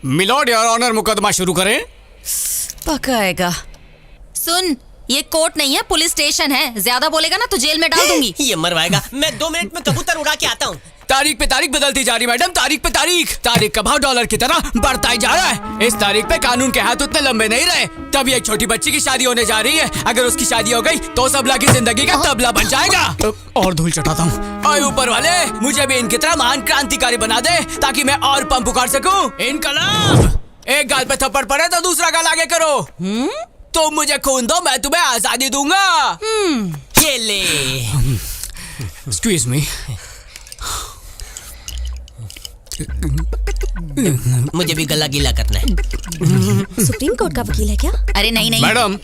Milord your honour, मुकदमा शुरू करें। पकाएगा। सुन, ये कोर्ट नहीं है, पुलिस स्टेशन है। ज्यादा बोलेगा ना तो जेल में डाल दूंगी। ये मरवाएगा। मैं 2 मिनट में कबूतर उड़ा के आता हूँ। तारीख पे तारीख बदलती जा रही मैडम, तारीख पे तारीख। तारीख का भाव डॉलर की तरह बढ़ता ही जा रहा है। इस तारीख पे कानून के हाथ उतने लंबे नहीं रहे। तब एक छोटी बच्ची की शादी होने जा रही है। अगर उसकी शादी हो गई तो सबला की जिंदगी का तबला बन जाएगा। और धूल चटाता हूँ। ओए ऊपर वाले, मुझे भी इनकी तरह महान क्रांतिकारी बना दे ताकि मैं और पंप उखाड़ सकूं। इनकलाब! एक गाल पे थप्पड़ पड़े तो दूसरा गाल आगे करो। तुम मुझे खून दो, मैं तुम्हें आजादी दूंगा। ये ले। Excuse me. मुझे भी गला गीला करना है। सुप्रीम कोर्ट का वकील है क्या? अरे नहीं नहीं मैडम,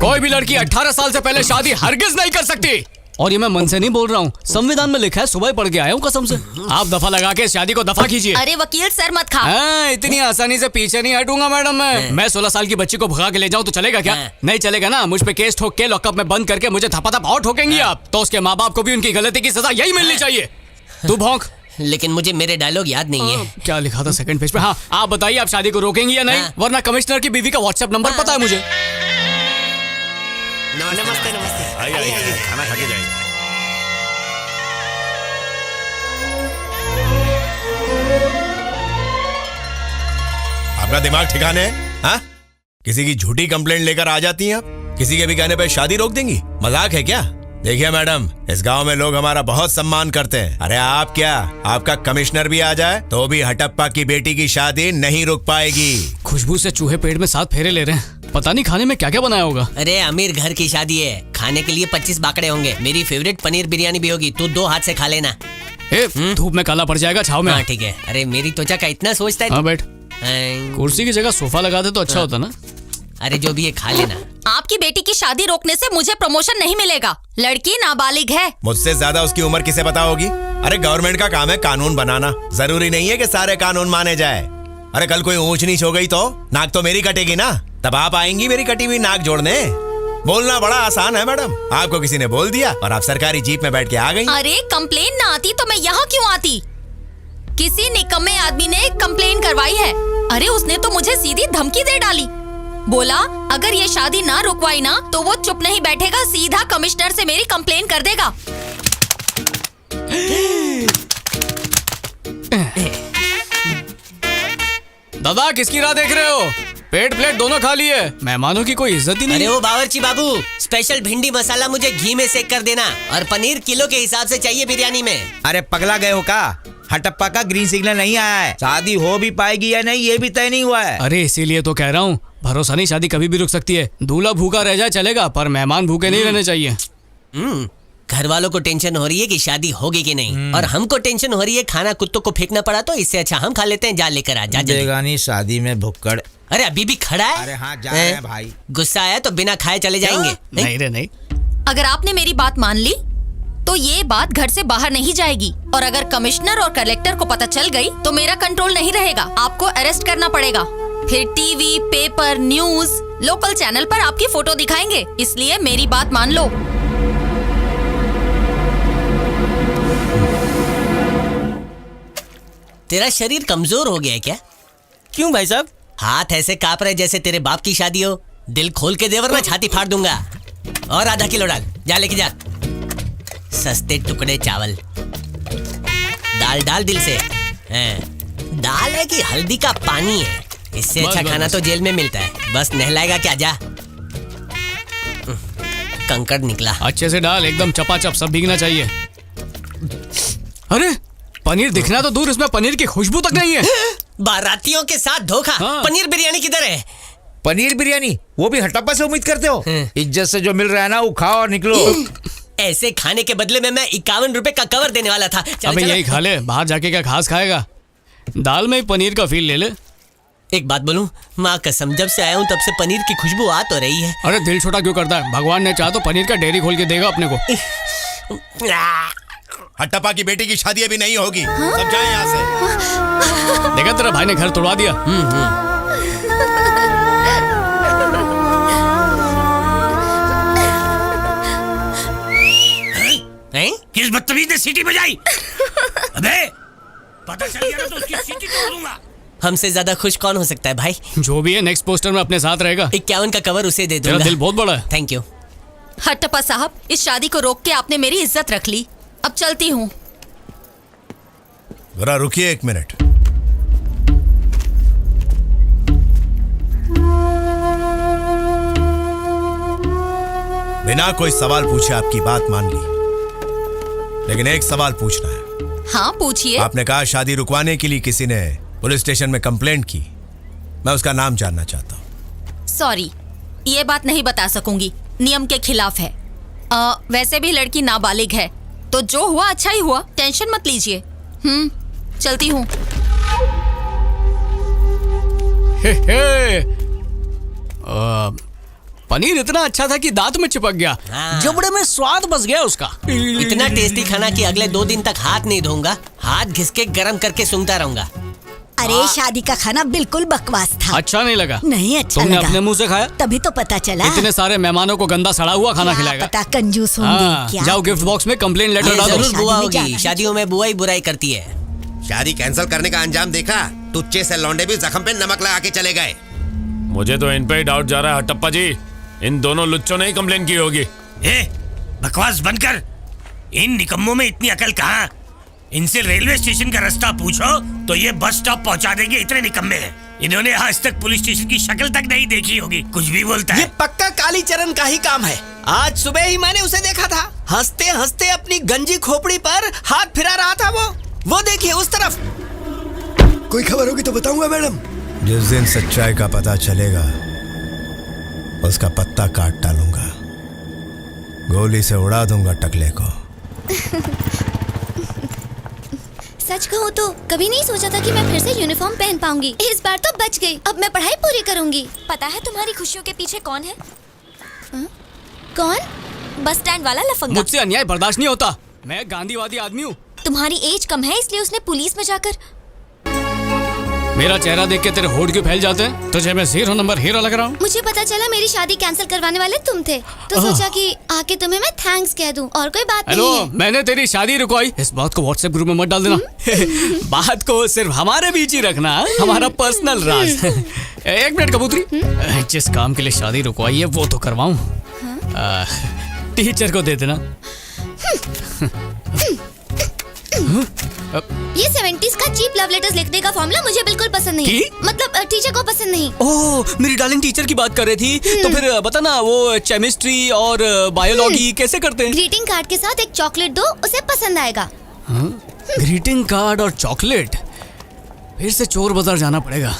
कोई भी लड़की 18 साल से पहले शादी हरगिज नहीं कर सकती। और ये मैं मन से नहीं बोल रहा हूँ, संविधान में लिखा है। सुबह ही पढ़ के आया हूँ कसम से। आप दफा लगा के इस शादी को दफा कीजिए। अरे वकील, सर मत खा। इतनी आसानी से पीछे नहीं हटूंगा मैडम। मैं 16 साल की बच्ची को भगा के ले जाऊँ तो चलेगा क्या? नहीं चलेगा ना। मुझ पे केस ठोक के लॉकअप में बंद करके मुझे धपाधप और ठोकेंगी आप। तो उसके माँ बाप को भी उनकी गलती की सजा यही मिलनी चाहिए। तू भौंक। लेकिन मुझे मेरे डायलॉग याद नहीं है। क्या लिखा था सेकंड पेज पे? हाँ, आप बताइए, आप शादी को रोकेंगी या नहीं? वरना कमिश्नर की बीवी का व्हाट्सएप नंबर पता है मुझे। नमस्ते नमस्ते। आइए, खाना खा के जाइए। आपका दिमाग ठिकाने है? हाँ? किसी की झूठी कंप्लेंट लेकर आ जाती हैं आप। किसी के भी कहने पे शादी रोक देंगी। मजाक है क्या? देखिए मैडम, इस गांव में लोग हमारा बहुत सम्मान करते हैं। अरे आप क्या, आपका कमिश्नर भी आ जाए तो भी हटप्पा की बेटी की शादी नहीं रुक पाएगी। खुशबू से चूहे पेट में 7 फेरे ले रहे हैं। पता नहीं खाने में क्या क्या बनाया होगा। अरे अमीर घर की शादी है, खाने के लिए 25 बाकड़े होंगे। मेरी फेवरेट पनीर बिरयानी भी होगी। तू 2 हाथ से खा लेना। धूप में काला पड़ जाएगा, छाव में। हाँ ठीक है। अरे मेरी त्वचा का इतना सोचता है। हाँ बैठ। कुर्सी की जगह सोफा लगा दे तो अच्छा होता ना। अरे जो भी है खा लेना। आपकी बेटी की शादी रोकने से मुझे प्रमोशन नहीं मिलेगा। लड़की नाबालिग है। मुझसे ज्यादा उसकी उम्र किसे पता होगी? अरे गवर्नमेंट का काम है कानून बनाना। जरूरी नहीं है कि सारे कानून माने जाए। अरे कल कोई ऊंच नीच हो गई तो नाक तो मेरी कटेगी ना। तब आप आएंगी मेरी कटी हुई नाक जोड़ने। बोलना बड़ा आसान है मैडम। आपको किसी ने बोल दिया और आप सरकारी जीप में बैठ के आ गई। अरे कंप्लेन ना आती तो मैं यहाँ क्यों आती? किसी निकम्मे आदमी ने कंप्लेन करवाई है। अरे उसने तो मुझे सीधी धमकी दे डाली। बोला अगर ये शादी ना रुकवाई ना तो वो चुप नहीं बैठेगा, सीधा कमिश्नर से मेरी कंप्लेन कर देगा। दादा किसकी राह देख रहे हो? पेट प्लेट दोनों खा लिए। मेहमानों की कोई इज्जत ही नहीं। अरे वो बावर्ची बाबू, स्पेशल भिंडी मसाला मुझे घी में सेक कर देना और पनीर किलो के हिसाब से चाहिए बिरयानी में। अरे पगला गए हो का? हटप्पा का ग्रीन सिग्नल नहीं आया है। शादी हो भी पाएगी या नहीं ये भी तय नहीं हुआ है। अरे इसीलिए तो कह रहा हूँ, भरोसा नहीं, शादी कभी भी रुक सकती है। दूल्हा भूखा रह जाए चलेगा, पर मेहमान भूखे नहीं रहने चाहिए। घर वालों को टेंशन हो रही है कि शादी होगी कि नहीं, और हमको टेंशन हो रही है खाना कुत्तों को फेंकना पड़ा, तो इससे अच्छा हम खा लेते हैं। जा लेकर आ जा जल्दी। बेगानी शादी में भुक्कड़। अरे अभी भी खड़ा है। अरे हाँ जा रहे हैं भाई। गुस्सा आया तो बिना खाए चले जाएंगे। नहीं रे नहीं। अगर आपने मेरी बात मान ली तो ये बात घर से बाहर नहीं जाएगी, और अगर कमिश्नर और कलेक्टर को पता चल गई तो मेरा कंट्रोल नहीं रहेगा। आपको अरेस्ट करना पड़ेगा। फिर TV, paper, news, local channel पर आपकी फोटो दिखाएंगे। इसलिए मेरी बात मान लो। तेरा शरीर कमजोर हो गया है क्या? क्यों भाई साहब? हाथ ऐसे कांप रहे जैसे तेरे बाप की शादी हो। दिल खोल के दे वरना छाती फाड़ दूंगा। और आधा किलो डाल, जा लेके जा। सस्ते टुकड़े चावल दाल डाल दिल से। दाल है कि हल्दी का पानी है? इससे अच्छा खाना तो जेल में मिलता है। बस नहलाएगा क्या? जा। कंकड़ निकला। अच्छे से डाल, एकदम चपाचप, सब भीगना चाहिए। अरे पनीर दिखना तो दूर, इसमें पनीर की खुशबू तक नहीं है। बारातियों के साथ धोखा। हाँ। पनीर बिरयानी किधर है? पनीर बिरयानी वो भी हटप्पा से उम्मीद करते हो? इज्जत से जो मिल रहा है ना वो खाओ और निकलो। ऐसे खाने के बदले में मैं 51 रुपए का कवर देने वाला था। अबे यही खा ले, बाहर जाके क्या घास खाएगा? दाल में ही पनीर का फील ले ले। एक बात बोलूं, माँ कसम, जब से आया हूँ तब से पनीर की खुशबू आ तो रही है। अरे दिल छोटा क्यों करता है? भगवान ने चाहा तो पनीर का डेयरी खोल के देगा अपने को। हट्टप्पा की बेटी की शादी अभी नहीं होगी। सब जाएं यहाँ से। देखा तेरा भाई ने घर तोड़वा दिया। किस बदतमीज ने सीटी बजाई? अबे पता चल गया ना तो उसकी सीटी तोड़ दूंगा। हमसे ज्यादा खुश कौन हो सकता है भाई? जो भी है नेक्स्ट पोस्टर में अपने साथ रहेगा। 51 का कवर उसे दे तेरा दूंगा। दिल बहुत बड़ा है। Thank you. हट्टप्पा साहब, इस शादी को रोक के आपने मेरी इज्जत रख ली। अब चलती हूँ। जरा रुकिए 1 मिनट। बिना कोई सवाल पूछे आपकी बात मान ली, लेकिन एक सवाल पूछना है। हाँ पूछिए। आपने कहा शादी रुकवाने के लिए किसी ने पुलिस स्टेशन में कंप्लेंट की। मैं उसका नाम जानना चाहता हूँ। सॉरी, ये बात नहीं बता सकूंगी, नियम के खिलाफ है। वैसे भी लड़की नाबालिग है, तो जो हुआ अच्छा ही हुआ, टेंशन मत लीजिए। चलती हूँ। पनीर इतना अच्छा था कि दांत में चिपक गया। हाँ। जबड़े में स्वाद बस गया उसका। इतना टेस्टी खाना कि अगले 2 दिन तक हाथ नहीं धोऊंगा, हाथ घिस के गरम करके सूंघता रहूंगा। अरे शादी का खाना बिल्कुल बकवास था। अच्छा नहीं लगा? नहीं अच्छा तुमने लगा। अपने मुंह से खाया? तभी तो पता चला। इतने सारे मेहमानों को गंदा सड़ा हुआ खाना क्या खिलाएगा? पता कंजूस होंगे हाँ, क्या? जाओ गिफ्ट बॉक्स में कंप्लेंट लेटर ये डाल जरूर दो। बुआ शादी में होगी, जाना। शादियों में बुआ ही बुराई करती है। शादी कैंसिल करने का अंजाम देखा? टुच्चे से लौंडे भी जख्म पे नमक लगा के चले गए। मुझे तो इन पे ही डाउट जा रहा है हट्टप्पा जी। इन दोनों लुच्चों ने ही कंप्लेन की होगी। बकवास बंद कर। इन निकम्मों में इतनी अकल कहाँ? इनसे रेलवे स्टेशन का रास्ता पूछो तो ये बस स्टॉप पहुंचा देंगे, इतने निकम्मे हैं। इन्होंने आज तक पुलिस स्टेशन की शक्ल तक नहीं देखी होगी, कुछ भी बोलता ये है। पक्का कालीचरण का ही काम है। आज सुबह ही मैंने उसे देखा था, हंसते हंसते अपनी गंजी खोपड़ी पर हाथ फिरा रहा था। वो देखिए उस तरफ। कोई खबर होगी तो बताऊंगा मैडम। जिस दिन सच्चाई का पता चलेगा उसका पत्ता काट डालूंगा, गोली से उड़ा दूंगा टकले को। सच कहूँ तो कभी नहीं सोचा था कि मैं फिर से यूनिफॉर्म पहन पाऊंगी। इस बार तो बच गई। अब मैं पढ़ाई पूरी करूंगी। पता है तुम्हारी खुशियों के पीछे कौन है? कौन? बस स्टैंड वाला लफंगा। मुझसे अन्याय बर्दाश्त नहीं होता। मैं गांधीवादी आदमी हूँ। तुम्हारी एज कम है इसलिए उसने पुलिस में जाकर। मेरा चेहरा देख के तेरे होठ क्यों फैल जाते हैं? तुझे मैं 0 नंबर हीरो लग रहा हूँ? मुझे पता चला मेरी शादी कैंसिल करवाने वाले तुम थे, तो सोचा कि आके तुम्हें मैं थैंक्स कह दूं, और कोई बात हेलो, नहीं है। मैंने तेरी शादी रुकवाई, इस बात को व्हाट्सएप ग्रुप में मत डाल देना। बात को सिर्फ हमारे बीच ही रखना, हमारा पर्सनल राज। 1 मिनट कबूतरी, जिस काम के लिए शादी रुकवाई है वो तो करवाऊं। टीचर को दे देना। ये 70s का चीप लव लेटर्स लिखने का फॉर्मूला मुझे बिल्कुल पसंद नहीं। मतलब टीचर को पसंद नहीं। ओह, मेरी डार्लिंग टीचर की बात कर रही थी। तो फिर बता ना, वो केमिस्ट्री और बायोलॉजी कैसे करते हैं? ग्रीटिंग कार्ड के साथ एक चॉकलेट दो, उसे पसंद आएगा। ग्रीटिंग कार्ड और चॉकलेट? फिर से चोर बाजार जाना पड़ेगा।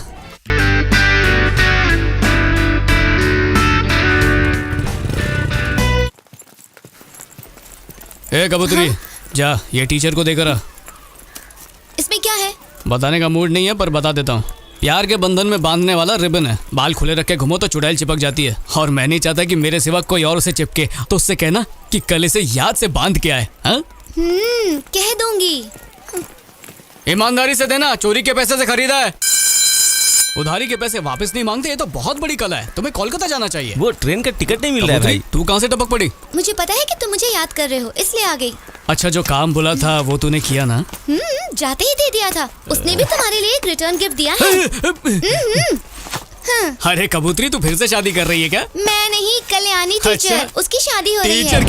ए कबूतरी, जा ये टीचर को देकर आ। इसमें क्या है? बताने का मूड नहीं है पर बता देता हूँ। प्यार के बंधन में बांधने वाला रिबन है। बाल खुले रख के घूमो तो चुड़ैल चिपक जाती है, और मैं नहीं चाहता कि मेरे सिवा कोई और उसे चिपके। तो उससे कहना कि कल इसे याद से बांध के आए। हाँ? कह दूंगी। ईमानदारी से देना, चोरी के पैसे से खरीदा है। उधारी के पैसे वापस नहीं मांगते, ये तो बहुत बड़ी कला है। तुम्हें कोलकाता जाना चाहिए। वो ट्रेन का टिकट नहीं मिल रहा है भाई। तू कहाँ से टपक पड़ी? मुझे पता है कि तुम मुझे याद कर रहे हो, इसलिए आ गई। अच्छा, जो काम बोला था वो तूने किया ना? जाते ही दे दिया था। उसने भी तुम्हारे लिए एक रिटर्न गिफ्ट दिया है। अरे कबूतरी, तू फिर से शादी कर रही है क्या? मैं नहीं, कल्याणी टीचर। अच्छा? उसकी शादी हो रही टीचर है।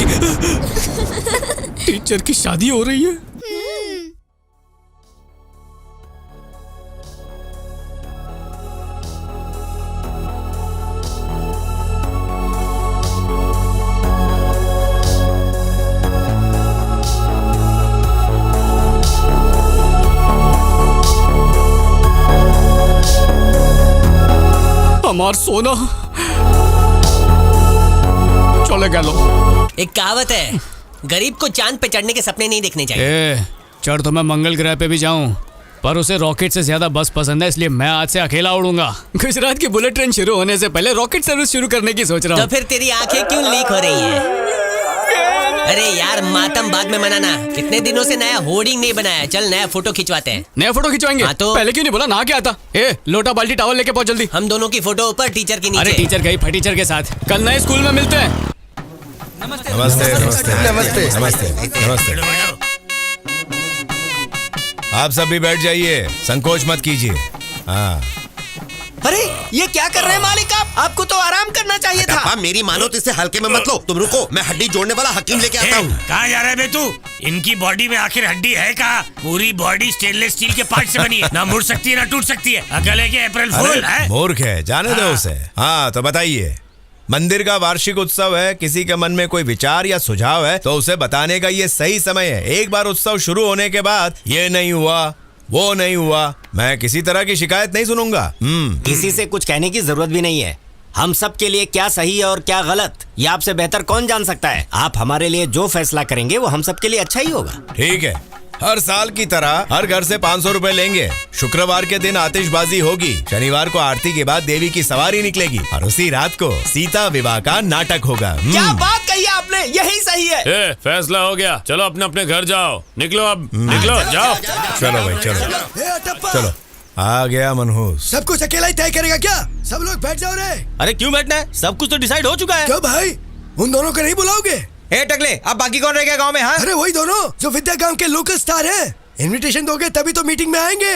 टीचर की शादी हो रही है? हमार सोना चले गए लो। एक कहावत है, गरीब को चांद पे चढ़ने के सपने नहीं देखने चाहिए। चढ़ तो मैं मंगल ग्रह पे भी जाऊं, पर उसे रॉकेट से ज्यादा बस पसंद है, इसलिए मैं आज से अकेला उड़ूंगा। गुजरात की बुलेट ट्रेन शुरू होने से पहले रॉकेट सर्विस शुरू करने की सोच रहा तो हूँ। फिर तेरी आंखें क्यों लीक हो रही है? अरे यार, मातम बाद में मनाना। कितने दिनों से नया होर्डिंग नहीं बनाया। चल नया फोटो खिंचवाते हैं। नया फोटो खिंचवाएंगे? हाँ तो पहले क्यों नहीं बोला? ना क्या आता? लोटा बाल्टी टावल लेके पहुंच जल्दी। हम दोनों की फोटो ऊपर, टीचर की नीचे। अरे टीचर गई फटीचर के साथ। कल नए स्कूल में मिलते हैं। नमस्ते नमस्ते नमस्ते नमस्ते नमस्ते। आप सब भी बैठ जाइए, संकोच मत कीजिए। हाँ अरे ये क्या कर रहे हैं मालिक आप? आपको तो आराम करना चाहिए था। हटप्पा, मेरी मानो तो इसे हल्के में मत लो। तुम रुको, मैं हड्डी जोड़ने वाला हकीम लेके आता हूँ। कहाँ जा रहा है बे तू? इनकी बॉडी में आखिर हड्डी है कहाँ? पूरी बॉडी स्टेनलेस स्टील के पार्ट से बनी है, ना मुड़ सकती है ना टूट सकती है। अकल है कि अप्रैल फूल है? मूर्ख है, जाने दो उसे। हाँ तो बताइए, मंदिर का वार्षिक उत्सव है, किसी के मन में कोई विचार या सुझाव है तो उसे बताने का ये सही समय है। एक बार उत्सव शुरू होने के बाद ये नहीं हुआ, वो नहीं हुआ, मैं किसी तरह की शिकायत नहीं सुनूंगा। किसी से कुछ कहने की जरूरत भी नहीं है। हम सब के लिए क्या सही है और क्या गलत, ये आपसे बेहतर कौन जान सकता है। आप हमारे लिए जो फैसला करेंगे वो हम सब के लिए अच्छा ही होगा। ठीक है, हर साल की तरह हर घर से 500 रुपए लेंगे। शुक्रवार के दिन आतिशबाजी होगी, शनिवार को आरती के बाद देवी की सवारी निकलेगी और उसी रात को सीता विवाह का नाटक होगा। क्या बात कही आपने, यही सही है। ए, फैसला हो गया, चलो अपने अपने घर जाओ। निकलो अब, निकलो, जाओ। चलो भाई चलो ए, हटप्पा, चलो। आ गया मनहूस। सब कुछ अकेला ही तय करेगा क्या? सब लोग बैठ जाओ रे। अरे क्यों बैठना है, सब कुछ तो डिसाइड हो चुका है। क्यों भाई, उन दोनों को नहीं बुलाओगे? ए टकले, अब बाकी कौन रह गया गांव में? हाँ अरे वही दोनों जो विद्या गांव के लोकल स्टार हैं। इनविटेशन दोगे तभी तो मीटिंग में आएंगे।